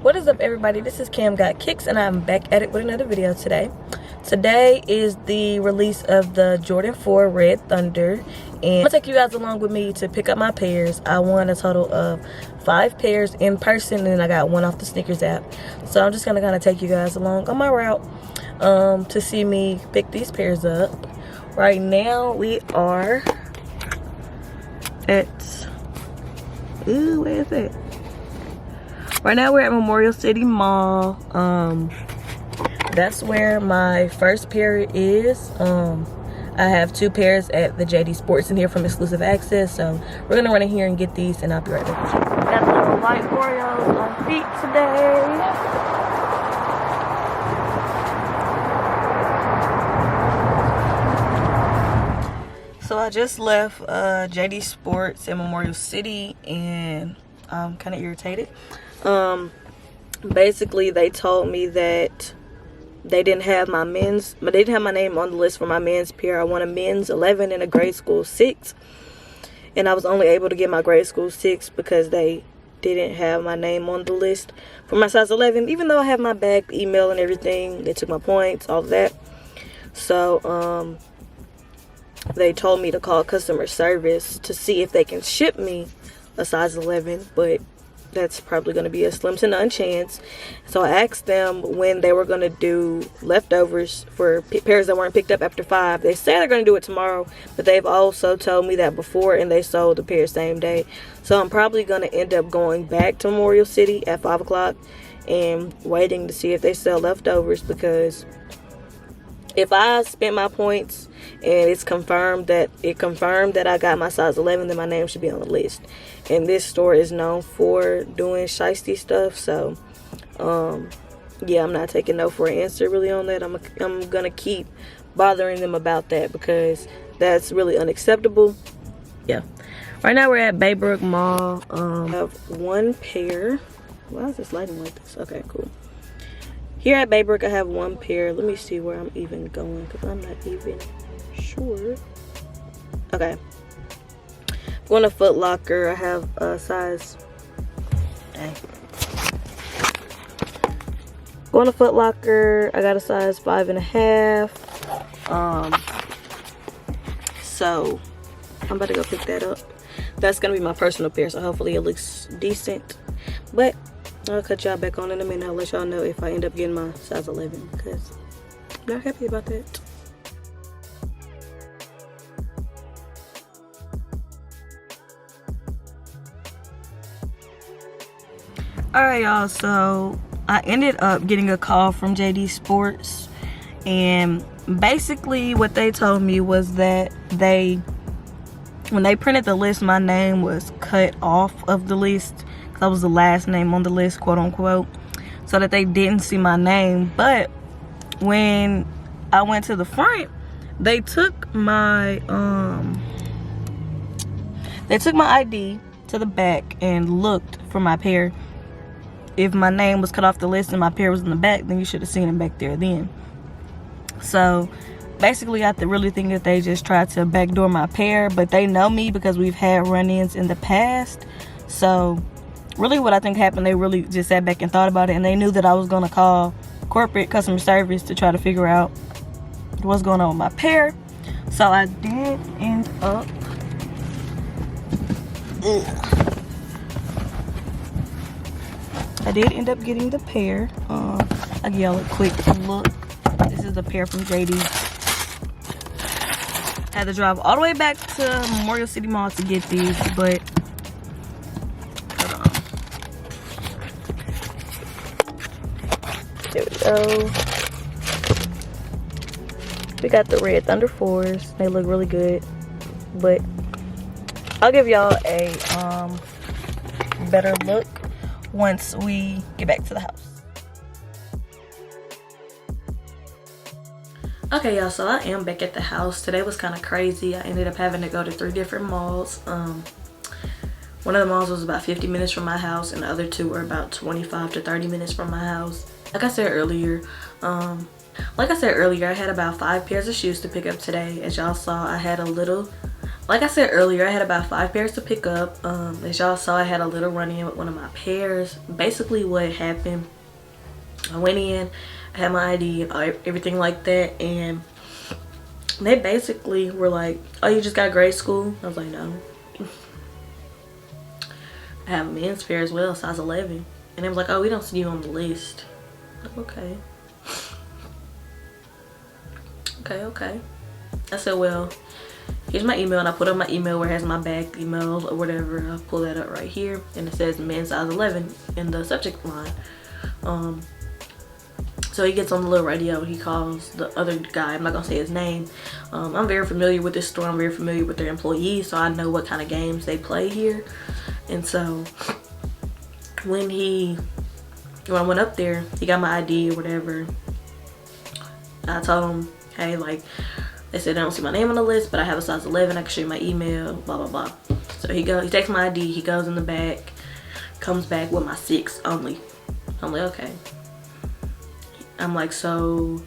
What is up, everybody? This is Cam Got Kicks, and I'm back at it with another video today. Today is the release of the Jordan 4 Red Thunder, and I'm gonna take you guys along with me to pick up my pairs. I won a total of 5 pairs in person, and then I got 1 off the sneakers app. So I'm just gonna kind of take you guys along on my route to see me pick these pairs up. Right now we are at where is it? Right now we're at Memorial City Mall. That's where my first pair is. I have 2 pairs at the JD Sports in here from exclusive access, so we're gonna run in here and get these, and I'll be right back. Got the little white Oreos on feet today. So I just left JD Sports in Memorial City, and I'm kind of irritated. Basically they told me that they didn't have my name on the list for my men's pair. I want a men's 11 and a grade school 6, and I was only able to get my grade school 6 because they didn't have my name on the list for my size 11, even though I have my bag, email, and everything. They took my points, all of that. So they told me to call customer service to see if they can ship me a size 11, but that's probably going to be a slim to none chance. So I asked them when they were going to do leftovers for pairs that weren't picked up after 5. They say they're going to do it tomorrow, but they've also told me that before, and they sold the pair same day. So I'm probably going to end up going back to Memorial City at 5 o'clock and waiting to see if they sell leftovers, because if I spent my points and it's confirmed that I got my size 11, then my name should be on the list. And this store is known for doing shiesty stuff, so yeah, I'm not taking no for an answer really on that. I'm gonna keep bothering them about that because that's really unacceptable. Yeah. Right now we're at Baybrook Mall. I have 1 pair. Why is this lighting like this? Okay, cool. Here at Baybrook, I have 1 pair. Let me see where I'm even going, because I'm not even sure. Okay. Going to Foot Locker. I have a size. Dang. Going to Foot Locker. I got a size 5.5. So I'm about to go pick that up. That's gonna be my personal pair, so hopefully it looks decent. But I'll cut y'all back on in a minute. I'll let y'all know if I end up getting my size 11, because I'm not happy about that. Alright, y'all, so I ended up getting a call from JD Sports, and basically what they told me was that when they printed the list, my name was cut off of the list. That was the last name on the list, quote unquote, so that they didn't see my name. But when I went to the front, they took my ID to the back and looked for my pair. If my name was cut off the list and my pair was in the back, then you should have seen it back there then. So basically I really think that they just tried to backdoor my pair, but they know me because we've had run-ins in the past. So really what I think happened, they really just sat back and thought about it, and they knew that I was going to call corporate customer service to try to figure out what's going on with my pair. So I did end up getting the pair. I'll give y'all a quick look. This is the pair from JD. Had to drive all the way back to Memorial City Mall to get these, but hold on. There we go. We got the Red Thunder 4s. They look really good, but I'll give y'all a better look once we get back to the house. Okay, y'all, so I am back at the house. Today was kind of crazy. I ended up having to go to 3 different malls. One of the malls was about 50 minutes from my house, and the other 2 were about 25 to 30 minutes from my house. Like I said earlier, I had about 5 pairs of shoes to pick up today. As y'all saw, I had a little like I said earlier, I had about 5 pairs to pick up. As y'all saw, I had a little run-in with one of my pairs. Basically what happened, I went in, I had my ID, everything like that, and they basically were like, oh, you just got grade school? I was like, no. I have a men's pair as well, size 11. And they was like, oh, we don't see you on the list. Like, okay. Okay. I said, well, here's my email, and I put up my email where it has my back emails or whatever. I pull that up right here, and it says men's size 11 in the subject line. So he gets on the little radio, he calls the other guy, I'm not gonna say his name. I'm very familiar with this store, I'm very familiar with their employees, so I know what kind of games they play here. And so when I went up there, he got my ID or whatever. I told him, hey, like, they said I don't see my name on the list, but I have a size 11, I can show you my email, blah, blah, blah. So he takes my ID, he goes in the back, comes back with my 6 only. I'm like, okay. I'm like, so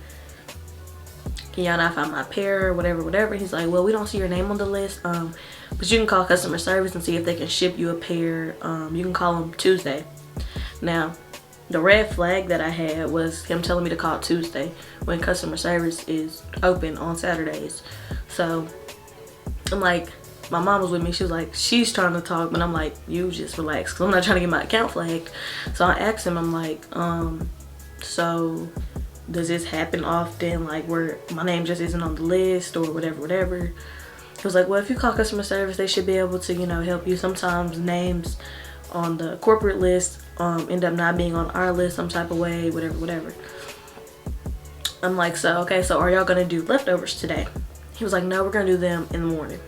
can y'all not find my pair or whatever? He's like, well, we don't see your name on the list, but you can call customer service and see if they can ship you a pair. You can call them Tuesday. Now, the red flag that I had was him telling me to call Tuesday when customer service is open on Saturdays. So I'm like, my mom was with me, she was like, she's trying to talk, but I'm like, you just relax, because I'm not trying to get my account flagged. So I asked him, I'm like, so does this happen often, like where my name just isn't on the list or whatever? He was like, well, if you call customer service, they should be able to, you know, help you. Sometimes names on the corporate list end up not being on our list some type of way, whatever. I'm like, so okay, so are y'all gonna do leftovers today? He was like, no, we're gonna do them in the morning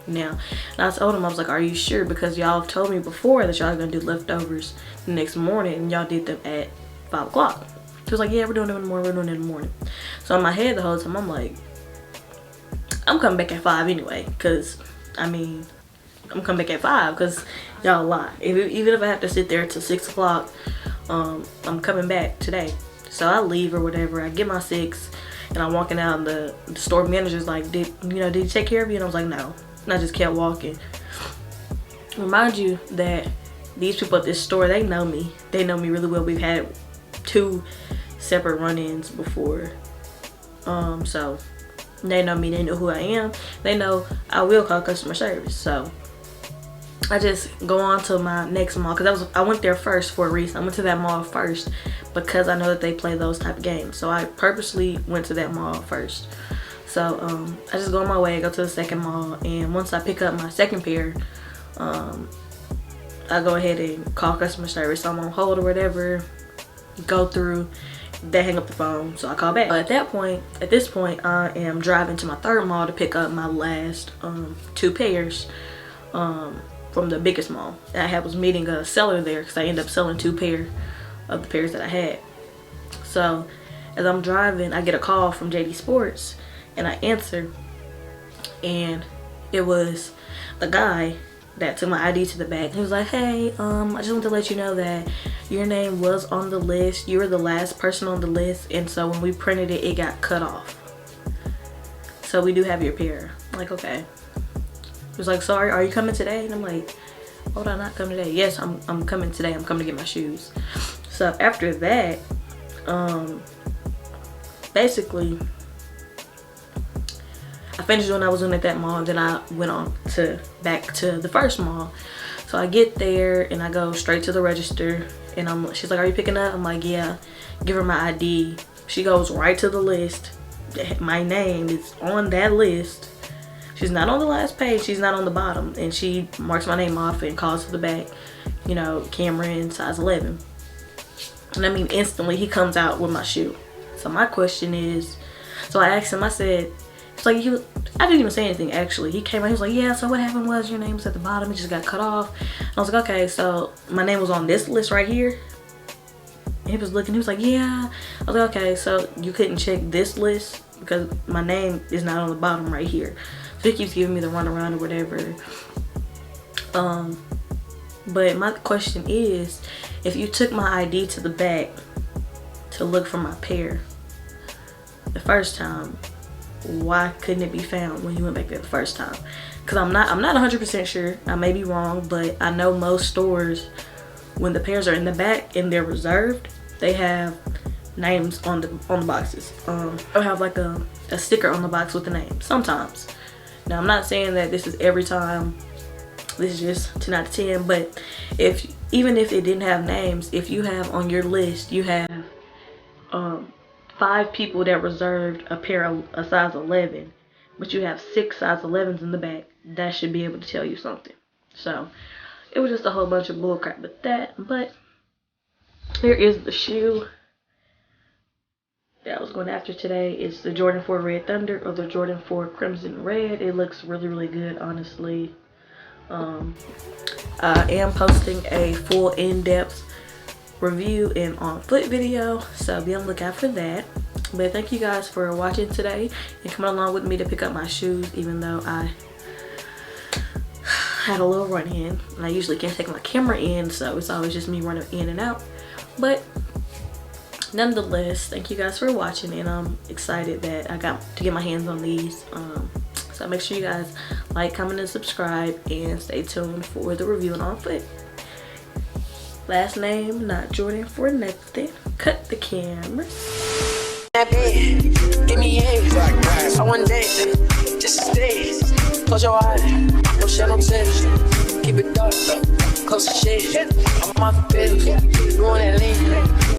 now. And I told him, I was like, are you sure? Because y'all have told me before that y'all are gonna do leftovers the next morning, and y'all did them at 5 o'clock. He was like, yeah, we're doing them in the morning, So in my head the whole time, I'm like, I'm coming back at 5 anyway, because I mean, I'm coming back at 5 because y'all lie. Even if I have to sit there till 6 o'clock, I'm coming back today. So I leave or whatever, I get my 6, and I'm walking out, and the store manager's like, did you take care of you? And I was like, no. And I just kept walking. Remind you that these people at this store, they know me really well. We've had 2 separate run-ins before, so they know me, they know who I am, they know I will call customer service. So I just go on to my next mall, because I went there first for a reason. I went to that mall first because I know that they play those type of games, so I purposely went to that mall first. So I just go on my way, go to the second mall, and once I pick up my second pair, I go ahead and call customer service. So I'm on hold or whatever, go through, they hang up the phone, so I call back. But at this point, I am driving to my third mall to pick up my last 2 pairs from the biggest mall. And I was meeting a seller there because I ended up selling 2 pair of the pairs that I had. So as I'm driving, I get a call from JD Sports, and I answer, and it was the guy that took my ID to the back. He was like, hey, I just want to let you know that your name was on the list. You were the last person on the list, and so when we printed it, it got cut off. So we do have your pair. I'm like, okay. He was like, sorry, are you coming today? And I'm like, hold on, not coming today. Yes, I'm coming today. I'm coming to get my shoes. So after that, basically, I finished doing what I was doing at that mall, and then I went on back to the first mall. So I get there and I go straight to the register, and she's like, are you picking up? I'm like, yeah. Give her my ID. She goes right to the list. My name is on that list. She's not on the last page, she's not on the bottom, and she marks my name off and calls to the back, you know, Cameron, size 11. And I mean, instantly he comes out with my shoe. So my question is, so I asked him, I said, it's like, I didn't even say anything actually. He came out, he was like, yeah, so what happened was your name was at the bottom, it just got cut off. And I was like, okay, so my name was on this list right here. And he was looking, he was like, yeah. I was like, okay, so you couldn't check this list because my name is not on the bottom right here. So he keeps giving me the runaround or whatever. But my question is, if you took my ID to the back to look for my pair the first time, why couldn't it be found when you went back there the first time? because I'm not 100% sure. I may be wrong, but I know most stores, when the pairs are in the back and they're reserved, they have names on the boxes. They'll have like a sticker on the box with the name sometimes. Now I'm not saying that this is every time. This is just 10 out of 10. But even if it didn't have names, if you have on your list, you have 5 people that reserved a pair of a size 11, but you have 6 size 11s in the back, that should be able to tell you something. So it was just a whole bunch of bullcrap with that. But here is the shoe that I was going after today. It's the Jordan 4 Red Thunder or the Jordan 4 Crimson Red. It looks really good, honestly. I am posting a full in-depth review and on foot video, so be on the lookout for that. But thank you guys for watching today and coming along with me to pick up my shoes, even though I had a little run in, and I usually can't take my camera in, so it's always just me running in and out. But nonetheless, thank you guys for watching, and I'm excited that I got to get my hands on these. So make sure you guys like, comment, and subscribe, and stay tuned for the review and on foot. Last name, not Jordan for nothing. Cut the camera. Give me I want that, just stay. Close your eyes, no shadow tears. Keep it dark, close the shade. I'm off the pills, doing that lean.